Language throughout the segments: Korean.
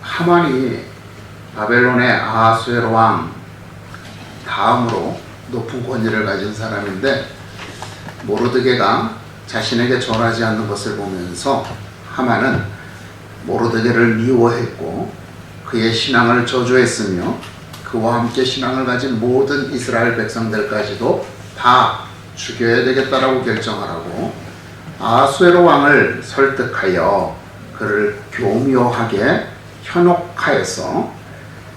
하만이 바벨론의 아하수에로 왕 다음으로 높은 권위를 가진 사람인데, 모르드게가 자신에게 절하지 않는 것을 보면서 하만은 모르드게를 미워했고 그의 신앙을 저주했으며, 그와 함께 신앙을 가진 모든 이스라엘 백성들까지도 다 죽여야 되겠다라고 결정하라고 아하수에로 왕을 설득하여 그를 교묘하게 현혹하여서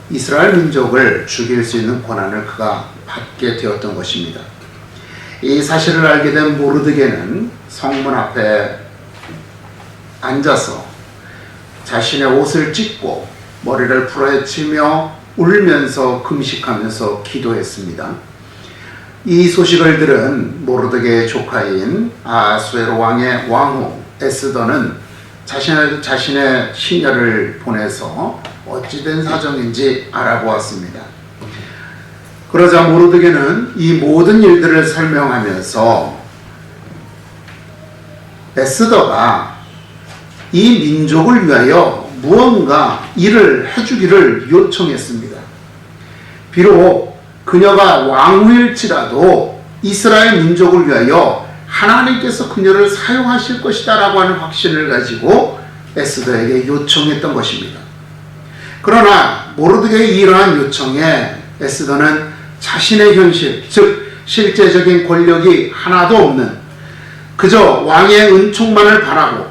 이스라엘 민족을 죽일 수 있는 권한을 그가 받게 되었던 것입니다. 이 사실을 알게 된 모르드게는 성문 앞에 앉아서 자신의 옷을 찢고 머리를 풀어헤치며 울면서 금식하면서 기도했습니다. 이 소식을 들은 모르드게의 조카인 아하수에로 왕의 왕후 에스더는 자신의 시녀를 보내서 어찌된 사정인지 알아보았습니다. 그러자 모르드게는 이 모든 일들을 설명하면서 에스더가 이 민족을 위하여 무언가 일을 해주기를 요청했습니다. 비록 그녀가 왕후일지라도 이스라엘 민족을 위하여 하나님께서 그녀를 사용하실 것이다 라고 하는 확신을 가지고 에스더에게 요청했던 것입니다. 그러나 모르드게의 이러한 요청에 에스더는 자신의 현실, 즉 실제적인 권력이 하나도 없는 그저 왕의 은총만을 바라고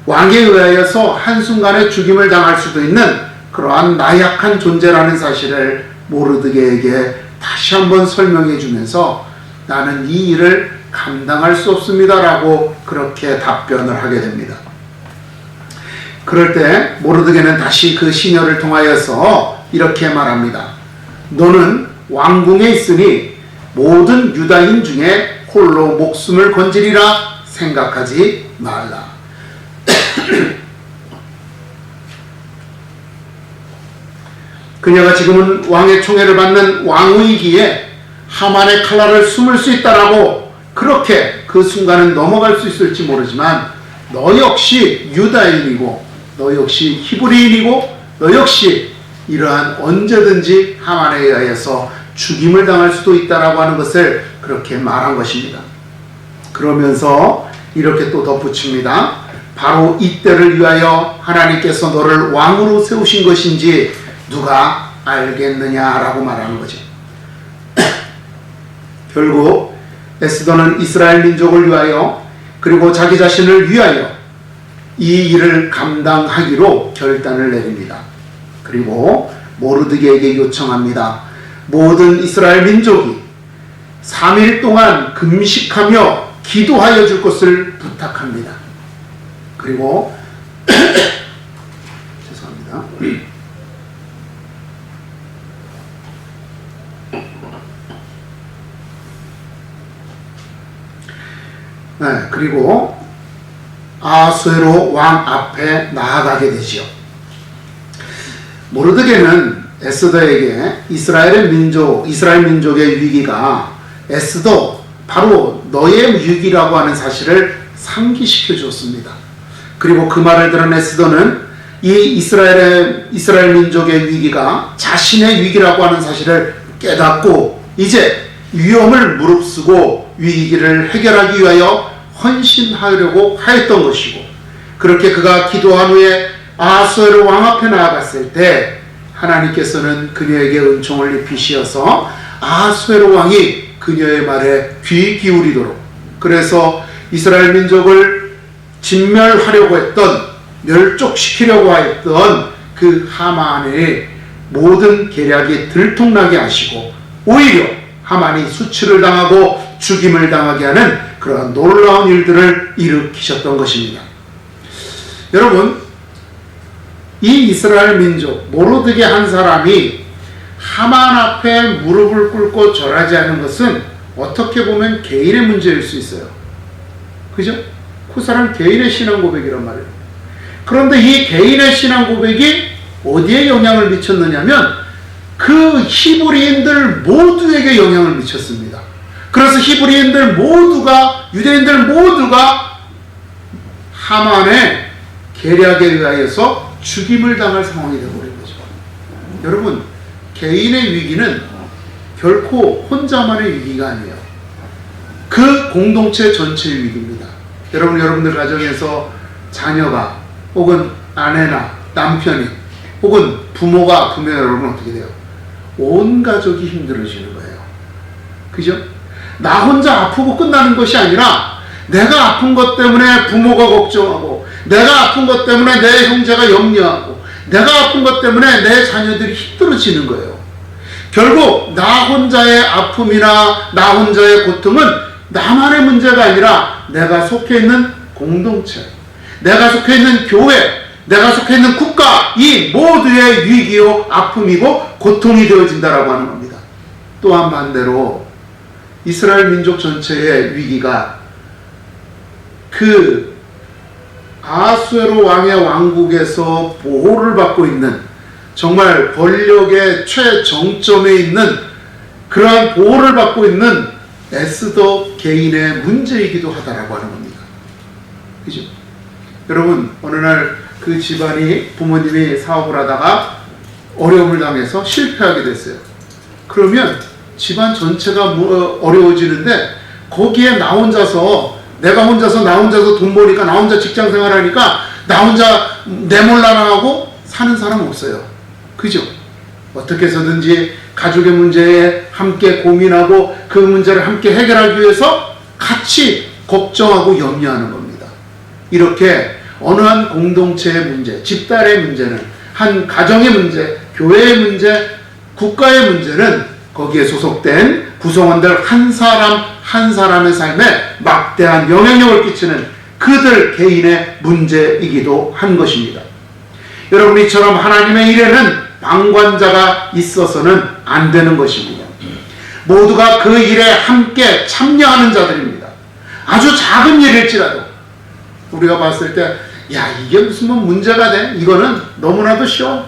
왕에 의하여서 한순간에 죽임을 당할 수도 있는 그러한 나약한 존재라는 사실을 모르드게에게 다시 한번 설명해 주면서 나는 이 일을 감당할 수 없습니다 라고 그렇게 답변을 하게 됩니다. 그럴 때 모르드게는 다시 그 시녀를 통하여서 이렇게 말합니다. 너는 왕궁에 있으니 모든 유다인 중에 홀로 목숨을 건지리라 생각하지 말라. 그녀가 지금은 왕의 총애를 받는 왕후이기에 하만의 칼날을 숨을 수 있다라고 그렇게 그 순간은 넘어갈 수 있을지 모르지만, 너 역시 유다인이고 너 역시 히브리인이고 너 역시 이러한 언제든지 하만에 의해서 죽임을 당할 수도 있다라고 하는 것을 그렇게 말한 것입니다. 그러면서 이렇게 또 덧붙입니다. 바로 이때를 위하여 하나님께서 너를 왕으로 세우신 것인지 누가 알겠느냐라고 말하는 거죠. 결국 에스더는 이스라엘 민족을 위하여 그리고 자기 자신을 위하여 이 일을 감당하기로 결단을 내립니다. 그리고 모르드게에게 요청합니다. 모든 이스라엘 민족이 3일 동안 금식하며 기도하여 줄 것을 부탁합니다. 그리고 죄송합니다. 그리고 아하수에로 왕 앞에 나아가게 되지요. 모르드게는 에스더에게 이스라엘 민족의 위기가 에스더 바로 너의 위기라고 하는 사실을 상기시켜 줬습니다. 그리고 그 말을 들은 에스더는 이 이스라엘 민족의 위기가 자신의 위기라고 하는 사실을 깨닫고 이제 위험을 무릅쓰고 위기를 해결하기 위하여 헌신하려고 하였던 것이고, 그렇게 그가 기도한 후에 아하수에로 왕 앞에 나아갔을 때 하나님께서는 그녀에게 은총을 입히시어서 아하수에로 왕이 그녀의 말에 귀 기울이도록, 그래서 이스라엘 민족을 진멸하려고 했던, 멸족시키려고 하였던 그 하만의 모든 계략이 들통나게 하시고 오히려 하만이 수치를 당하고 죽임을 당하게 하는 그러한 놀라운 일들을 일으키셨던 것입니다. 여러분, 이 이스라엘 민족 모르드게 한 사람이 하만 앞에 무릎을 꿇고 절하지 않은 것은 어떻게 보면 개인의 문제일 수 있어요. 그죠? 그 사람 개인의 신앙 고백이란 말이에요. 그런데 이 개인의 신앙 고백이 어디에 영향을 미쳤느냐면 그 히브리인들 모두에게 영향을 미쳤습니다. 그래서 히브리인들 모두가, 유대인들 모두가 하만의 계략에 의하여서 죽임을 당할 상황이 되어버린 거죠. 여러분, 개인의 위기는 결코 혼자만의 위기가 아니에요. 그 공동체 전체의 위기입니다. 여러분들 가정에서 자녀가 혹은 아내나 남편이 혹은 부모가 아프면 여러분 어떻게 돼요? 온 가족이 힘들어지는 거예요. 그죠? 나 혼자 아프고 끝나는 것이 아니라 내가 아픈 것 때문에 부모가 걱정하고, 내가 아픈 것 때문에 내 형제가 염려하고, 내가 아픈 것 때문에 내 자녀들이 힘들어지는 거예요. 결국 나 혼자의 아픔이나 나 혼자의 고통은 나만의 문제가 아니라 내가 속해 있는 공동체, 내가 속해 있는 교회, 내가 속해 있는 국가, 이 모두의 위기요 아픔이고 고통이 되어진다라고 하는 겁니다. 또한 반대로 이스라엘 민족 전체의 위기가 그 아수에로 왕의 왕국에서 보호를 받고 있는, 정말 권력의 최정점에 있는 그러한 보호를 받고 있는 에스더 개인의 문제이기도 하다라고 하는 겁니다. 그죠? 여러분, 어느 날 그 집안이, 부모님이 사업을 하다가 어려움을 당해서 실패하게 됐어요. 그러면 집안 전체가 어려워지는데, 거기에 나 혼자서 돈 버니까, 나 혼자 직장 생활하니까 나 혼자 내몰라나하고 사는 사람 없어요. 그죠? 어떻게 해서든지 가족의 문제에 함께 고민하고 그 문제를 함께 해결하기 위해서 같이 걱정하고 염려하는 겁니다. 이렇게 어느 한 공동체의 문제, 집단의 문제는, 한 가정의 문제, 교회의 문제, 국가의 문제는 거기에 소속된 구성원들 한 사람 한 사람의 삶에 막대한 영향력을 끼치는 그들 개인의 문제이기도 한 것입니다. 여러분, 이처럼 하나님의 일에는 방관자가 있어서는 안 되는 것입니다. 모두가 그 일에 함께 참여하는 자들입니다. 아주 작은 일일지라도 우리가 봤을 때, 야, 이게 무슨 문제가 돼? 이거는 너무나도 쉬워.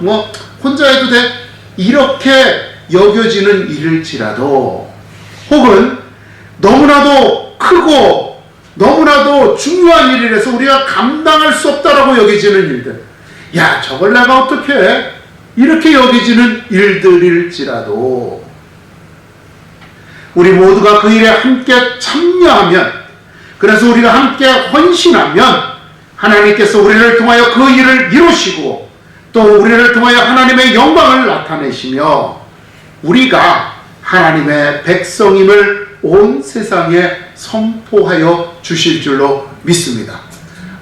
혼자 해도 돼. 이렇게 여겨지는 일일지라도, 혹은 너무나도 크고 너무나도 중요한 일이라서 우리가 감당할 수 없다라고 여겨지는 일들, 야, 저걸 내가 어떻게 해? 이렇게 여겨지는 일들일지라도 우리 모두가 그 일에 함께 참여하면, 그래서 우리가 함께 헌신하면 하나님께서 우리를 통하여 그 일을 이루시고, 또 우리를 통하여 하나님의 영광을 나타내시며 우리가 하나님의 백성임을 온 세상에 선포하여 주실 줄로 믿습니다.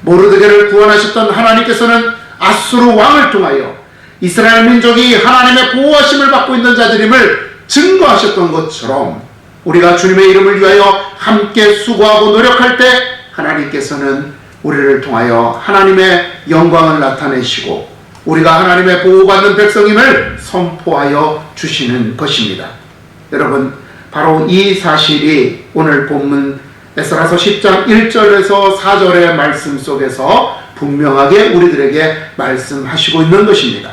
모르드게를 구원하셨던 하나님께서는 아수르 왕을 통하여 이스라엘 민족이 하나님의 보호하심을 받고 있는 자들임을 증거하셨던 것처럼, 우리가 주님의 이름을 위하여 함께 수고하고 노력할 때 하나님께서는 우리를 통하여 하나님의 영광을 나타내시고 우리가 하나님의 보호받는 백성임을 선포하여 주시는 것입니다. 여러분, 바로 이 사실이 오늘 본문 에스라서 10장 1절에서 4절의 말씀 속에서 분명하게 우리들에게 말씀하시고 있는 것입니다.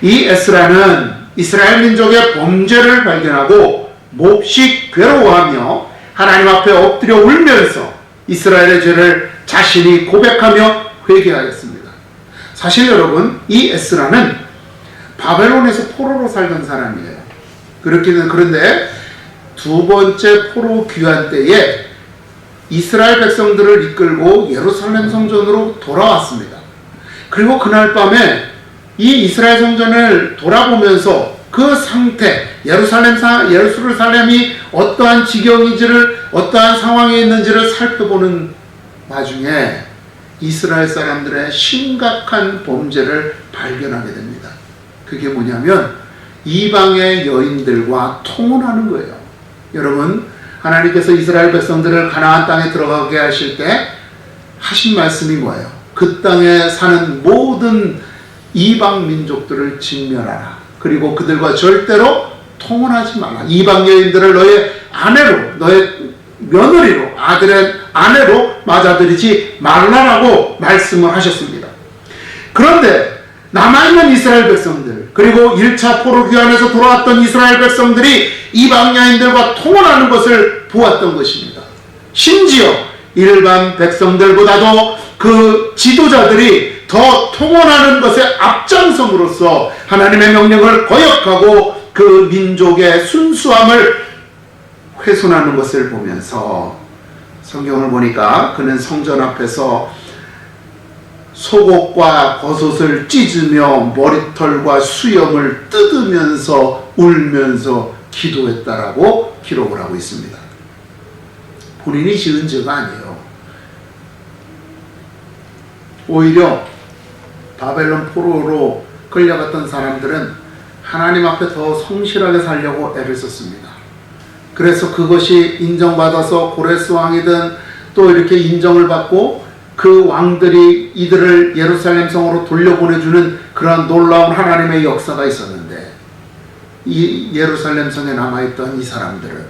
이 에스라는 이스라엘 민족의 범죄를 발견하고 몹시 괴로워하며 하나님 앞에 엎드려 울면서 이스라엘의 죄를 자신이 고백하며 회개하였습니다. 사실 여러분, 이 에스라는 바벨론에서 포로로 살던 사람이에요. 그런데 두 번째 포로 귀환 때에 이스라엘 백성들을 이끌고 예루살렘 성전으로 돌아왔습니다. 그리고 그날 밤에 이 이스라엘 성전을 돌아보면서 그 상태, 예루살렘이 어떠한 지경인지를, 어떠한 상황에 있는지를 살펴보는 와중에 이스라엘 사람들의 심각한 범죄를 발견하게 됩니다. 그게 뭐냐면 이방의 여인들과 통혼하는 거예요. 여러분, 하나님께서 이스라엘 백성들을 가나안 땅에 들어가게 하실 때 하신 말씀이 뭐예요? 그 땅에 사는 모든 이방 민족들을 진멸하라. 그리고 그들과 절대로 통혼하지 말라. 이방 여인들을 너의 아내로, 너의 며느리로, 아들의 아내로 맞아들이지 말라라고 말씀을 하셨습니다. 그런데 남아있는 이스라엘 백성들, 그리고 1차 포로 귀환에서 돌아왔던 이스라엘 백성들이 이방 여인들과 통혼하는 것을 보았던 것입니다. 심지어 일반 백성들보다도 그 지도자들이 더 통원하는 것에 앞장섬으로써 하나님의 명령을 거역하고 그 민족의 순수함을 훼손하는 것을 보면서 성경을 보니까 그는 성전 앞에서 속옷과 겉옷을 찢으며 머리털과 수염을 뜯으면서 울면서 기도했다라고 기록을 하고 있습니다. 본인이 지은 죄가 아니에요. 오히려 바벨론 포로로 끌려갔던 사람들은 하나님 앞에 더 성실하게 살려고 애를 썼습니다. 그래서 그것이 인정받아서 고레스 왕이든 또 이렇게 인정을 받고 그 왕들이 이들을 예루살렘 성으로 돌려보내주는 그런 놀라운 하나님의 역사가 있었는데, 이 예루살렘 성에 남아있던 이 사람들은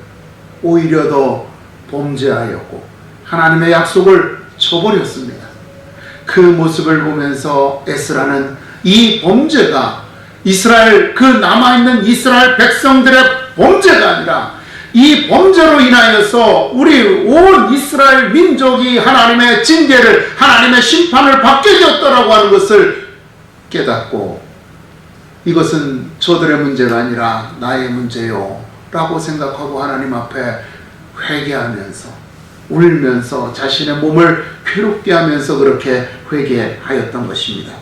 오히려 더 범죄하였고 하나님의 약속을 저버렸습니다. 그 모습을 보면서 에스라는 이 범죄가 이스라엘, 그 남아있는 이스라엘 백성들의 범죄가 아니라 이 범죄로 인하여서 우리 온 이스라엘 민족이 하나님의 징계를, 하나님의 심판을 받게 되었다라고 하는 것을 깨닫고, 이것은 저들의 문제가 아니라 나의 문제요 라고 생각하고 하나님 앞에 회개하면서 울면서 자신의 몸을 괴롭게 하면서 그렇게 회개하였던 것입니다.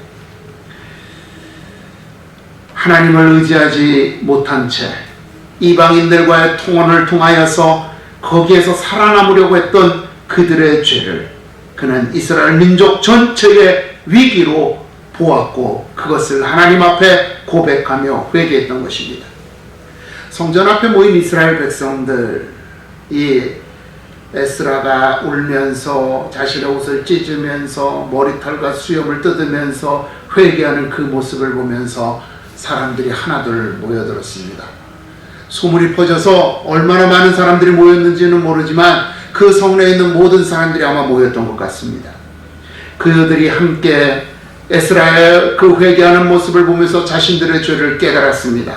하나님을 의지하지 못한 채 이방인들과의 통혼을 통하여서 거기에서 살아남으려고 했던 그들의 죄를 그는 이스라엘 민족 전체의 위기로 보았고 그것을 하나님 앞에 고백하며 회개했던 것입니다. 성전 앞에 모인 이스라엘 백성들, 이 에스라가 울면서 자신의 옷을 찢으면서 머리털과 수염을 뜯으면서 회개하는 그 모습을 보면서 사람들이 하나둘 모여들었습니다. 소문이 퍼져서 얼마나 많은 사람들이 모였는지는 모르지만 그 성내에 있는 모든 사람들이 아마 모였던 것 같습니다. 그들이 함께 에스라의 그 회개하는 모습을 보면서 자신들의 죄를 깨달았습니다.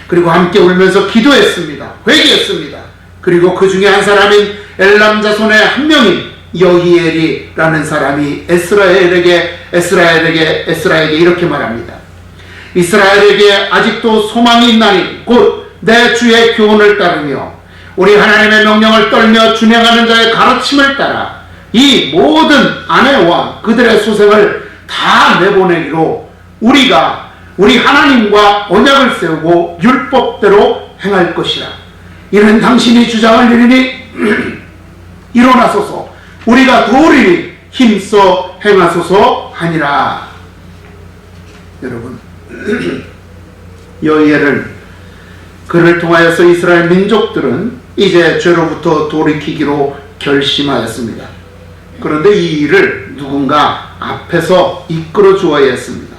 그리고 함께 울면서 기도했습니다. 회개했습니다. 그리고 그 중에 한 사람인 엘람 자손의 한 명인 여히엘이라는 사람이 에스라엘에게 이렇게 말합니다. 이스라엘에게 아직도 소망이 있나니 곧 내 주의 교훈을 따르며 우리 하나님의 명령을 떨며 준행하는 자의 가르침을 따라 이 모든 아내와 그들의 소생을 다 내보내기로 우리가 우리 하나님과 언약을 세우고 율법대로 행할 것이라. 이는 당신이 주장할 일이니 일어나소서 우리가 도리니 힘써 행하소서 하니라. 여러분, 여히엘은 그를 통하여서 이스라엘 민족들은 이제 죄로부터 돌이키기로 결심하였습니다. 그런데 이 일을 누군가 앞에서 이끌어 주어야 했습니다.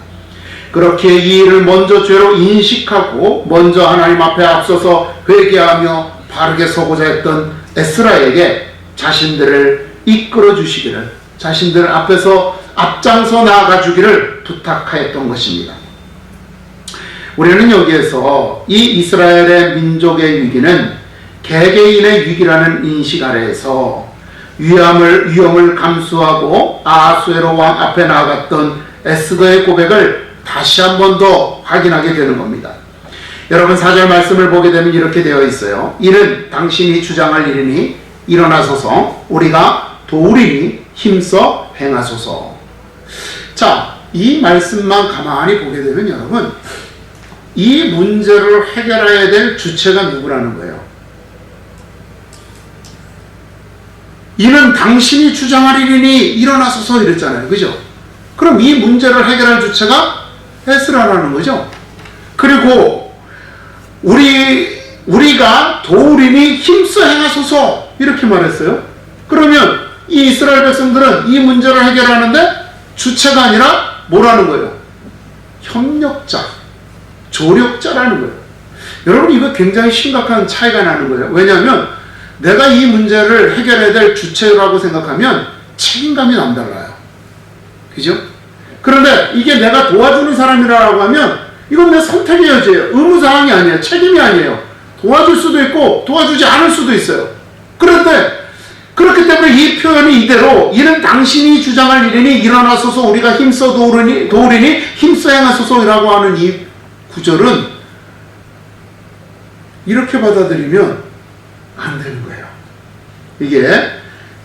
그렇게 이 일을 먼저 죄로 인식하고 먼저 하나님 앞에 앞서서 회개하며 바르게 서고자 했던 에스라에게 자신들을 이끌어 주시기를, 자신들 앞에서 앞장서 나아가 주기를 부탁하였던 것입니다. 우리는 여기에서 이 이스라엘의 민족의 위기는 개개인의 위기라는 인식 아래에서 위험을 감수하고 아하수에로 왕 앞에 나아갔던 에스더의 고백을 다시 한 번 더 확인하게 되는 겁니다. 여러분 4절 말씀을 보게 되면 이렇게 되어 있어요. 이는 당신이 주장할 일이니 일어나소서 우리가 도우리니 힘써 행하소서. 자, 이 말씀만 가만히 보게 되면 여러분, 이 문제를 해결해야 될 주체가 누구라는 거예요? 이는 당신이 주장할 일이니 일어나소서 이랬잖아요. 그죠? 그럼 이 문제를 해결할 주체가 에스라라는 거죠. 그리고 우리가 도우리니 힘써 행하소서 이렇게 말했어요. 그러면 이 이스라엘 백성들은 이 문제를 해결하는데 주체가 아니라 뭐라는 거예요? 협력자, 조력자라는 거예요. 여러분, 이거 굉장히 심각한 차이가 나는 거예요. 왜냐하면 내가 이 문제를 해결해야 될 주체라고 생각하면 책임감이 남달라요. 그죠? 그런데 이게 내가 도와주는 사람이라고 하면 이건 내 선택의 여지예요. 의무사항이 아니에요. 책임이 아니에요. 도와줄 수도 있고 도와주지 않을 수도 있어요. 그런데 그렇기 때문에 이 표현이 이대로 이는 당신이 주장할 일이니 일어나소서 우리가 힘써 도우리니 힘써 행하소서라고 하는 이 구절은 이렇게 받아들이면 안 되는 거예요. 이게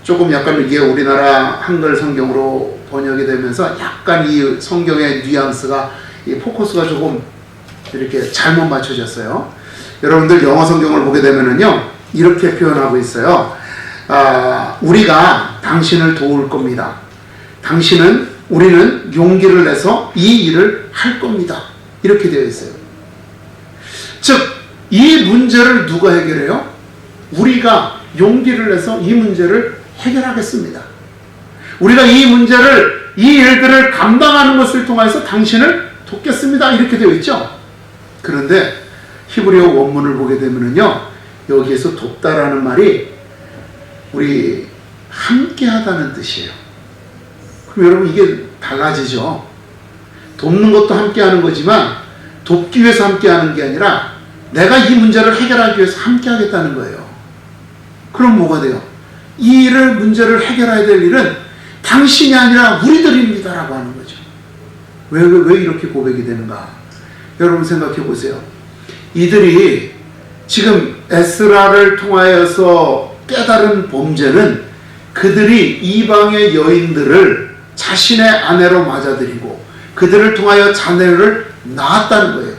조금 약간 이게 우리나라 한글 성경으로 번역이 되면서 약간 이 성경의 뉘앙스가 이 포커스가 조금 이렇게 잘못 맞춰졌어요. 여러분들 영어 성경을 보게 되면은요 이렇게 표현하고 있어요. 우리가 당신을 도울 겁니다. 우리는 용기를 내서 이 일을 할 겁니다. 이렇게 되어 있어요. 즉, 이 문제를 누가 해결해요? 우리가 용기를 내서 이 문제를 해결하겠습니다. 우리가 이 문제를, 이 일들을 감당하는 것을 통해서 당신을 돕겠습니다. 이렇게 되어 있죠. 그런데 히브리어 원문을 보게 되면요, 여기에서 돕다라는 말이 우리 함께 하다는 뜻이에요. 그럼 여러분 이게 달라지죠. 돕는 것도 함께 하는 거지만 돕기 위해서 함께 하는 게 아니라 내가 이 문제를 해결하기 위해서 함께 하겠다는 거예요. 그럼 뭐가 돼요? 이 문제를 해결해야 될 일은 당신이 아니라 우리들입니다 라고 하는 거죠. 왜 이렇게 고백이 되는가? 여러분 생각해 보세요. 이들이 지금 에스라를 통하여서 깨달은 범죄는 그들이 이방의 여인들을 자신의 아내로 맞아들이고 그들을 통하여 자녀를 낳았다는 거예요.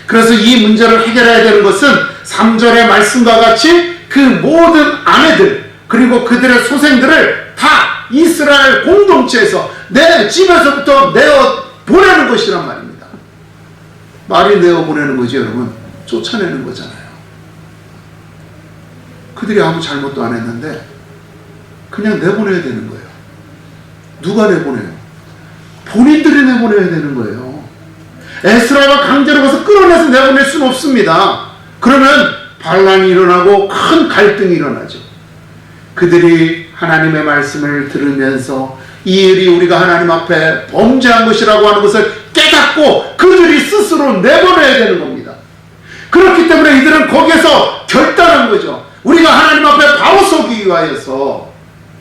그래서 이 문제를 해결해야 되는 것은 3절의 말씀과 같이 그 모든 아내들 그리고 그들의 소생들을 다 이스라엘 공동체에서 내 집에서부터 내어 보내는 것이란 말입니다. 말이 내어 보내는 거지 여러분. 쫓아내는 거잖아요. 그들이 아무 잘못도 안 했는데 그냥 내보내야 되는 거예요. 누가 내보내요? 본인들이 내보내야 되는 거예요. 에스라가 강제로 가서 끌어내서 내보낼 수는 없습니다. 그러면 반란이 일어나고 큰 갈등이 일어나죠. 그들이 하나님의 말씀을 들으면서 이 일이 우리가 하나님 앞에 범죄한 것이라고 하는 것을 깨닫고 그들이 스스로 내보내야 되는 겁니다. 그렇기 때문에 이들은 거기에서 결단한 거죠. 우리가 하나님 앞에 바로 서기 위하여서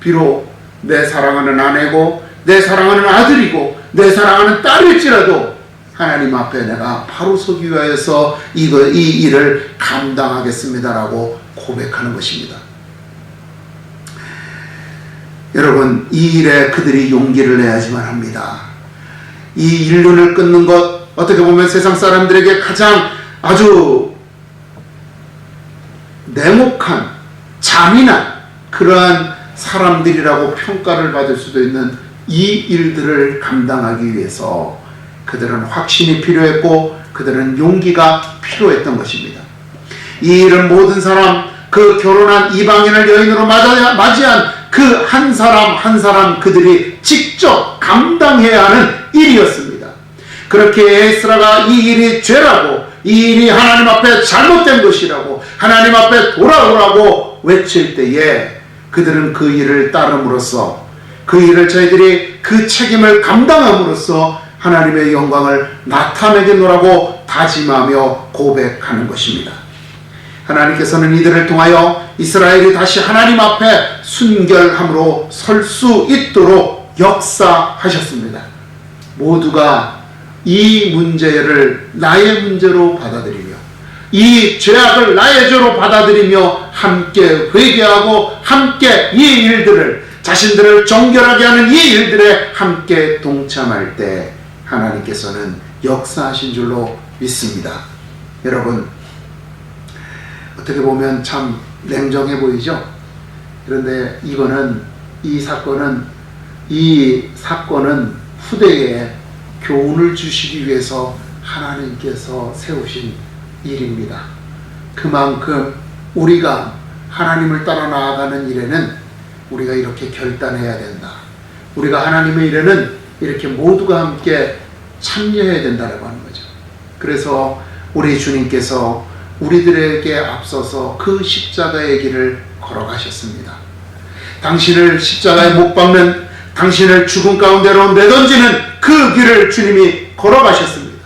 비록 내 사랑하는 아내고 내 사랑하는 아들이고 내 사랑하는 딸일지라도 하나님 앞에 내가 바로 서기 위하여서 이 일을 감당하겠습니다라고 고백하는 것입니다. 여러분, 이 일에 그들이 용기를 내야지만 합니다. 이 인륜을 끊는 것, 어떻게 보면 세상 사람들에게 가장 아주 냉혹한, 잔인한 그러한 사람들이라고 평가를 받을 수도 있는 이 일들을 감당하기 위해서 그들은 확신이 필요했고 그들은 용기가 필요했던 것입니다. 이 일은 모든 사람, 그 결혼한 이방인을 여인으로 맞이한 그 한 사람 한 사람 그들이 직접 감당해야 하는 일이었습니다. 그렇게 에스라가 이 일이 죄라고, 이 일이 하나님 앞에 잘못된 것이라고, 하나님 앞에 돌아오라고 외칠 때에 그들은 그 일을 따름으로써, 그 일을 저희들이 그 책임을 감당함으로써 하나님의 영광을 나타내겠노라고 다짐하며 고백하는 것입니다. 하나님께서는 이들을 통하여 이스라엘이 다시 하나님 앞에 순결함으로 설 수 있도록 역사하셨습니다. 모두가 이 문제를 나의 문제로 받아들이며 이 죄악을 나의 죄로 받아들이며 함께 회개하고 함께 이 일들을, 자신들을 정결하게 하는 이 일들에 함께 동참할 때 하나님께서는 역사하신 줄로 믿습니다. 여러분, 어떻게 보면 참 냉정해 보이죠? 그런데 이 사건은 후대에 교훈을 주시기 위해서 하나님께서 세우신 일입니다. 그만큼 우리가 하나님을 따라 나아가는 일에는 우리가 이렇게 결단해야 된다. 우리가 하나님의 일에는 이렇게 모두가 함께 참여해야 된다고 하는 거죠. 그래서 우리 주님께서 우리들에게 앞서서 그 십자가의 길을 걸어가셨습니다. 당신을 십자가에 못 박는, 당신을 죽음 가운데로 내던지는 그 길을 주님이 걸어가셨습니다.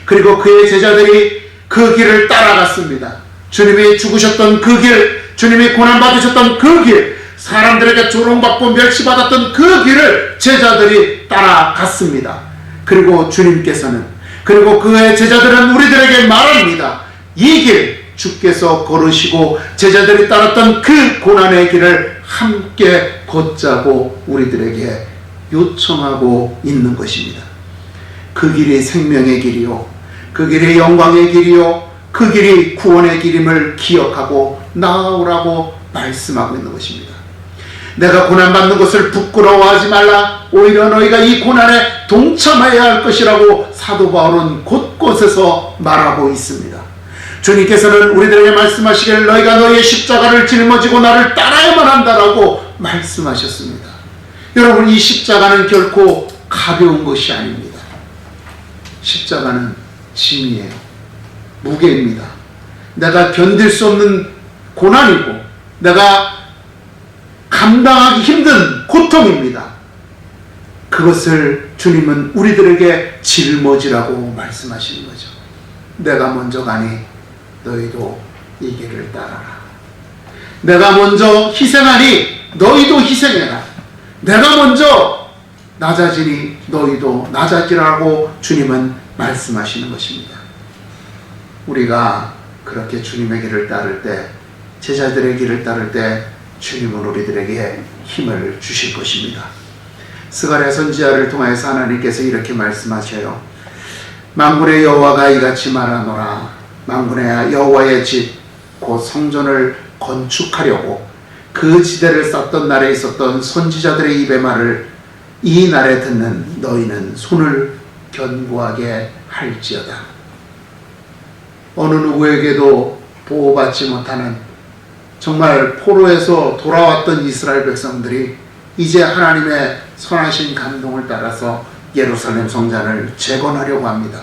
그리고 그의 제자들이 그 길을 따라갔습니다. 주님이 죽으셨던 그 길, 주님이 고난받으셨던 그 길, 사람들에게 조롱받고 멸시받았던 그 길을 제자들이 따라갔습니다. 그리고 주님께서는, 그리고 그의 제자들은 우리들에게 말합니다. 이 길, 주께서 걸으시고 제자들이 따랐던 그 고난의 길을 함께 걷자고 우리들에게 요청하고 있는 것입니다. 그 길이 생명의 길이요, 그 길이 영광의 길이요, 그 길이 구원의 길임을 기억하고 나아오라고 말씀하고 있는 것입니다. 내가 고난받는 것을 부끄러워하지 말라. 오히려 너희가 이 고난에 동참해야 할 것이라고 사도 바울은 곳곳에서 말하고 있습니다. 주님께서는 우리들에게 말씀하시기를 너희가 너희의 십자가를 짊어지고 나를 따라야만 한다라고 말씀하셨습니다. 여러분, 이 십자가는 결코 가벼운 것이 아닙니다. 십자가는 짐이에요. 무게입니다. 내가 견딜 수 없는 고난이고 내가 감당하기 힘든 고통입니다. 그것을 주님은 우리들에게 짊어지라고 말씀하시는 거죠. 내가 먼저 가니 너희도 이 길을 따라라. 내가 먼저 희생하니 너희도 희생해라. 내가 먼저 낮아지니 너희도 낮아지라고 주님은 말씀하시는 것입니다. 우리가 그렇게 주님의 길을 따를 때, 제자들의 길을 따를 때 주님은 우리들에게 힘을 주실 것입니다. 스가랴 선지자를 통해서 하나님께서 이렇게 말씀하셔요. 만군의 여호와가 이같이 말하노라. 만군의 여호와의 집 곧 성전을 건축하려고 그 지대를 쌓던 날에 있었던 선지자들의 입의 말을 이 날에 듣는 너희는 손을 견고하게 할지어다. 어느 누구에게도 보호받지 못하는 정말 포로에서 돌아왔던 이스라엘 백성들이 이제 하나님의 선하신 감동을 따라서 예루살렘 성전을 재건하려고 합니다.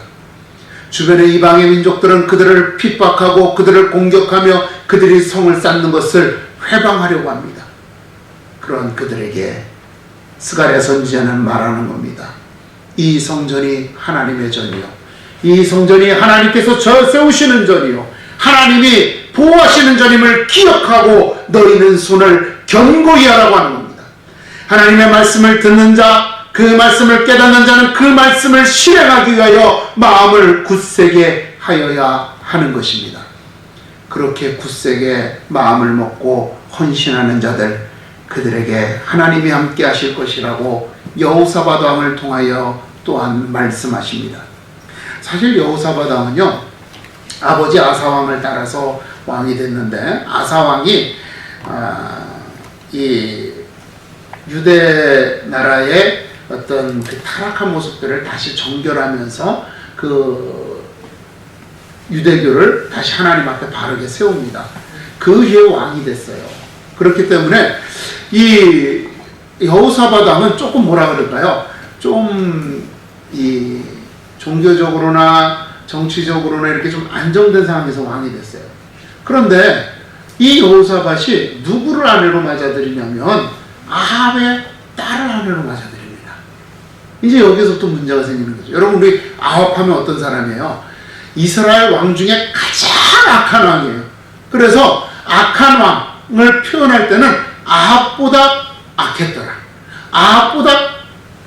주변의 이방의 민족들은 그들을 핍박하고 그들을 공격하며 그들이 성을 쌓는 것을 회방하려고 합니다. 그런 그들에게 스가랴 선지자는 말하는 겁니다. 이 성전이 하나님의 전이요, 이 성전이 하나님께서 세우시는 전이요, 하나님이 보호하시는 전임을 기억하고 너희는 손을 견고히 하라고 하는 겁니다. 하나님의 말씀을 듣는 자, 그 말씀을 깨닫는 자는 그 말씀을 실행하기 위하여 마음을 굳세게 하여야 하는 것입니다. 그렇게 굳세게 마음을 먹고 헌신하는 자들, 그들에게 하나님이 함께 하실 것이라고 여호사밧 왕을 통하여 또한 말씀하십니다. 사실 여호사밧 왕은요, 아버지 아사 왕을 따라서 왕이 됐는데, 아사 왕이 이 유대 나라의 어떤 그 타락한 모습들을 다시 정결하면서 그 유대교를 다시 하나님 앞에 바르게 세웁니다. 그 후에 왕이 됐어요. 그렇기 때문에 이 여호사밧 왕은 조금 뭐라 그럴까요? 좀 이 종교적으로나 정치적으로나 이렇게 좀 안정된 상황에서 왕이 됐어요. 그런데 이 여호사밧이 누구를 아내로 맞아들이냐면 아합의 딸을 아내로 맞아들입니다. 이제 여기서 또 문제가 생기는 거죠. 여러분, 우리 아합하면 어떤 사람이에요? 이스라엘 왕 중에 가장 악한 왕이에요. 그래서 악한 왕을 표현할 때는 아합보다 악했더라, 아합보다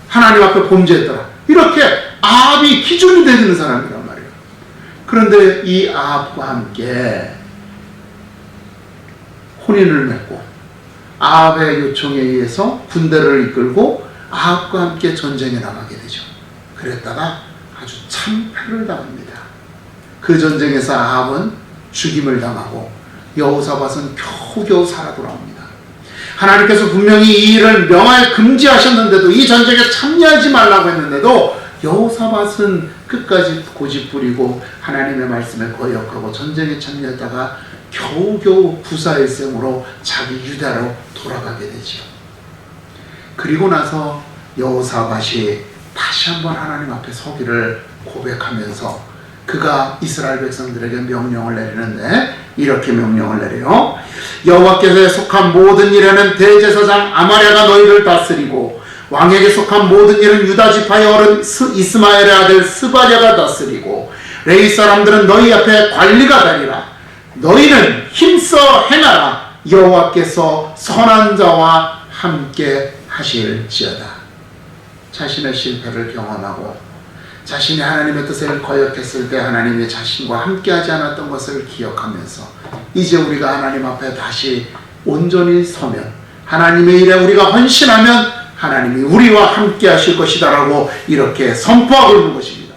하나님 앞에 범죄했더라, 이렇게 아합이 기준이 되는 사람이란 말이에요. 그런데 이 아합과 함께 혼인을 맺고 아합의 요청에 의해서 군대를 이끌고 아합과 함께 전쟁에 나가게 되죠. 그랬다가 아주 참패를 당합니다. 그 전쟁에서 아합은 죽임을 당하고 여호사밧은 겨우겨우 살아 돌아옵니다. 하나님께서 분명히 이 일을 명하여 금지하셨는데도, 이 전쟁에 참여하지 말라고 했는데도 여호사밧은 끝까지 고집부리고 하나님의 말씀에 거역하고 전쟁에 참여했다가 겨우겨우 구사일생으로 자기 유다로 돌아가게 되죠. 그리고 나서 여호사밧이 다시 한번 하나님 앞에 서기를 고백하면서 그가 이스라엘 백성들에게 명령을 내리는데 이렇게 명령을 내려요. 여호와께서 속한 모든 일에는 대제사장 아마랴가 너희를 다스리고 왕에게 속한 모든 일은 유다 지파의 어른 이스마엘의 아들 스바랴가 다스리고 레위 사람들은 너희 앞에 관리가 되리라. 너희는 힘써 행하라. 여호와께서 선한 자와 함께 하실지어다. 자신의 실패를 경험하고 자신이 하나님의 뜻을 거역했을 때 하나님이 자신과 함께하지 않았던 것을 기억하면서 이제 우리가 하나님 앞에 다시 온전히 서면, 하나님의 일에 우리가 헌신하면 하나님이 우리와 함께 하실 것이다 라고 이렇게 선포하고 있는 것입니다.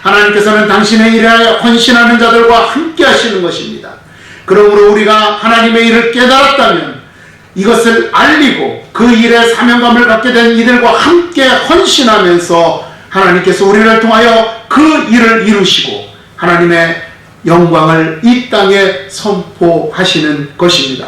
하나님께서는 당신의 일에 헌신하는 자들과 함께 하시는 것입니다. 그러므로 우리가 하나님의 일을 깨달았다면 이것을 알리고 그 일에 사명감을 갖게 된 이들과 함께 헌신하면서 하나님께서 우리를 통하여 그 일을 이루시고 하나님의 영광을 이 땅에 선포하시는 것입니다.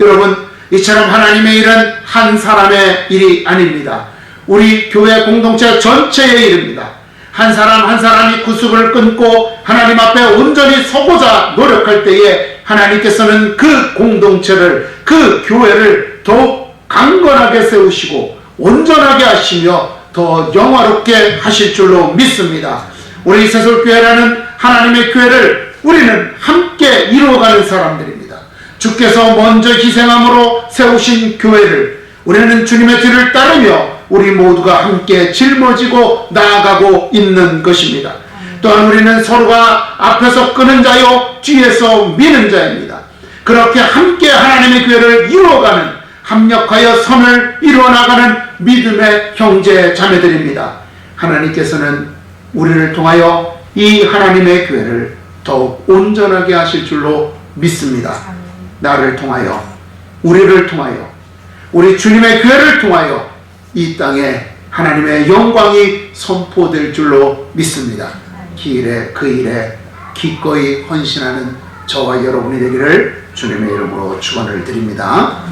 여러분, 이처럼 하나님의 일은 한 사람의 일이 아닙니다. 우리 교회 공동체 전체의 일입니다. 한 사람 한 사람이 구습을 끊고 하나님 앞에 온전히 서고자 노력할 때에 하나님께서는 그 공동체를, 그 교회를 더욱 강건하게 세우시고 온전하게 하시며 더 영화롭게 하실 줄로 믿습니다. 우리 세솔교회라는 하나님의 교회를 우리는 함께 이루어가는 사람들입니다. 주께서 먼저 희생함으로 세우신 교회를 우리는 주님의 뒤를 따르며 우리 모두가 함께 짊어지고 나아가고 있는 것입니다. 또한 우리는 서로가 앞에서 끄는 자요 뒤에서 미는 자입니다. 그렇게 함께 하나님의 교회를 이루어가는, 합력하여 선을 이루어나가는 믿음의 형제 자매들입니다. 하나님께서는 우리를 통하여 이 하나님의 교회를 더욱 온전하게 하실 줄로 믿습니다. 나를 통하여, 우리를 통하여, 우리 주님의 교회를 통하여 이 땅에 하나님의 영광이 선포될 줄로 믿습니다. 그 일에 기꺼이 헌신하는 저와 여러분이 되기를 주님의 이름으로 축원을 드립니다.